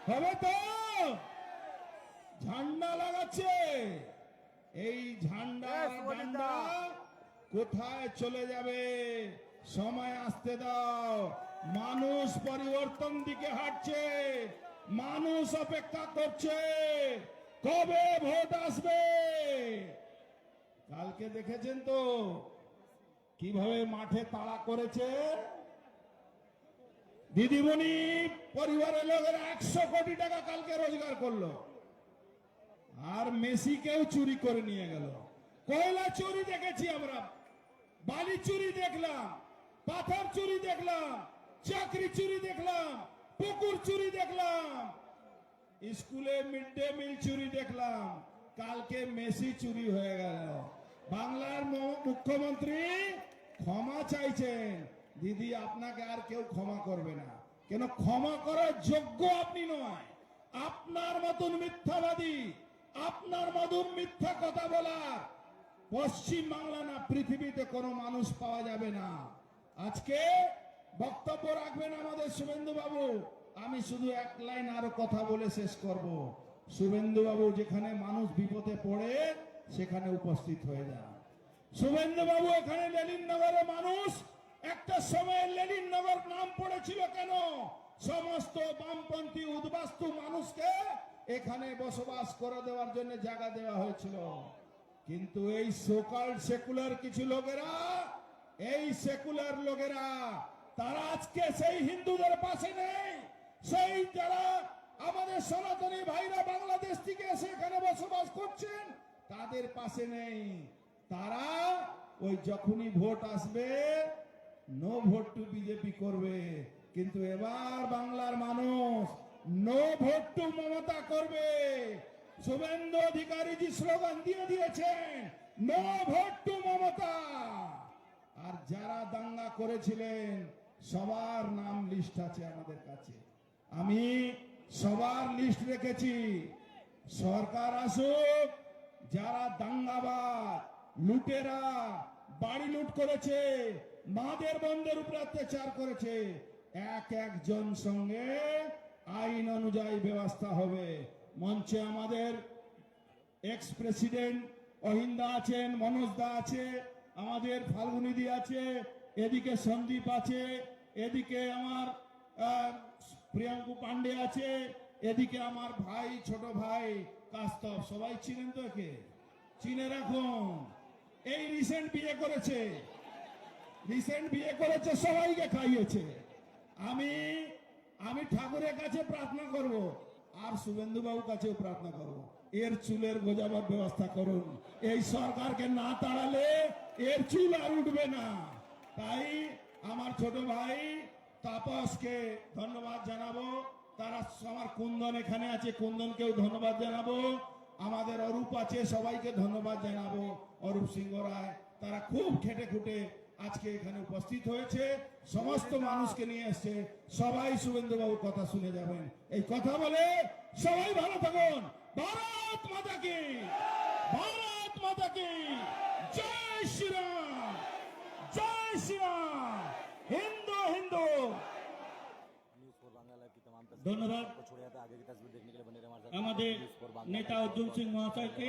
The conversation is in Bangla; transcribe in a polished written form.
হবে তো? ঝান্ডা লাগাচ্ছে, এই ঝান্ডা ডান্ডা কোথায় চলে যাবে? সময় আসতে দাও। মানুষ পরিবর্তন দিকে হাঁটছে, মানুষ অপেক্ষা করছে কবে ভোট আসবে। কালকে দেখেছেন তো কিভাবে মাঠে তাড়া করেছে। দিদিমণি পরিবারের লোকেরা 100 কোটি টাকা কালকে রোজগার করলো, আর মেসিকেও চুরি করে নিয়ে গেল। কয়লা চুরি দেখেছি আমরা, বালি চুরি দেখলাম, পাথর চুরি দেখলাম, চাকরি চুরি দেখলাম, পুকুর চুরি দেখলাম, স্কুলে মিড ডে মিল চুরি দেখলাম। কালকে মেসি চুরি হয়ে গেল। বাংলার মুখ্যমন্ত্রী ক্ষমা চাইছেন। দিদি, আপনাকে আর কেউ ক্ষমা করবে না, কেন ক্ষমা করার যোগ্য আপনি নয়। আপনার মতন মিথ্যাবাদী, আপনার মতন মিথ্যা কথা বলার পশ্চিম বাংলা না পৃথিবীতে কোনো মানুষ পাওয়া যাবে না। আজকে বক্তব্য রাখবেন আমাদের শুভেন্দু বাবু। আমি শুধু এক লাইন আরো কথা বলে শেষ করব। শুভেন্দু বাবু যেখানে মানুষ বিপদে পড়ে সেখানে উপস্থিত হয়ে যান। শুভেন্দু বাবু এখানে লেনিননগরে মানুষ, একটা সময় লেনিননগর নাম পড়েছিল কেন? সমস্ত বামপন্থী উদ্বাস্তু মানুষকে এখানে বসবাস করে দেওয়ার জন্য জায়গা দেওয়া হয়েছিল। কিন্তু এই সোকাল সেকুলার কিছু লোকেরা, এই সেকুলার লোকেরা, তারা আজকে সেই হিন্দুদের পাশে নেই। সেই যারা আমাদের সনাতনী ভাইরা বাংলাদেশ থেকে এসে এখানে বসবাস করছেন তাদের পাশে নেই। তারা ওই যখনই ভোট আসবে নো ভোট টু বিজেপি করবে। কিন্তু এবার বাংলার মানুষ নো ভোট টু মমতা করবে। শুভেন্দু অধিকারী জি স্লোগান দিয়ে দিয়েছেন, নো ভোট টু মমতা। আর যারা দাঙ্গা করেছিলেন সবার নাম লিস্ট আছে আমাদের কাছে। আমি সবার লিস্ট রেখেছি। সরকার আসুক, যারা দাঙ্গাবাজ, লুটেরা, বাড়ি লুট করেছে, মাদের বন্ধের উপর অত্যাচার করেছে, এক একজন সঙ্গে আইন অনুযায়ী ব্যবস্থা হবে। মঞ্চে আমাদের এক্স প্রেসিডেন্ট অহিন্দা আছেন, মনোজ দা আছে, আমাদের ফাল্গুনিদি আছে, এদিকে সন্দীপ আছে, এদিকে আমার প্রিয়াঙ্কু পান্ডে আছে, এদিকে আমার ভাই, ছোট ভাই কাস্তব। সবাই চিনেন তো? একে চিনে রাখুন। এই রিসেন্ট বিয়ে করেছে, সবাইকে খাইয়েছে। আমি ঠাকুরের কাছে প্রার্থনা করব, আর শুভেন্দু বাবুর কাছেও প্রার্থনা করব, এর চুলের গোজাবার ব্যবস্থা করুন। এই সরকারকে না তাড়ালে এর চুল আর উঠবে না। তাই আমার ছোট ভাই তাপসকে ধন্যবাদ জানাবো। তারা আমার কুন্দন এখানে আছে, কুন্দনকেও ধন্যবাদ জানাবো। আমাদের অরূপ আছে, সবাইকে ধন্যবাদ জানাবো। অরূপ সিংহ রায়, তারা খুব খেটে খুটে আজকে এখানে উপস্থিত হয়েছে, সমস্ত মানুষকে নিয়ে এসছে। সবাই শুভেন্দু বাবুর কথা শুনে যাবেন। এই কথা বলে সবাই ভালো থাকুন। ভারত মাতা কি, ভারত মাতা কি জয় শ্রীরাম, জয় শ্রীরাম। হিন্দু হিন্দু। ধন্যবাদ আমাদের নেতা অর্জুন সিং মহাশয়কে।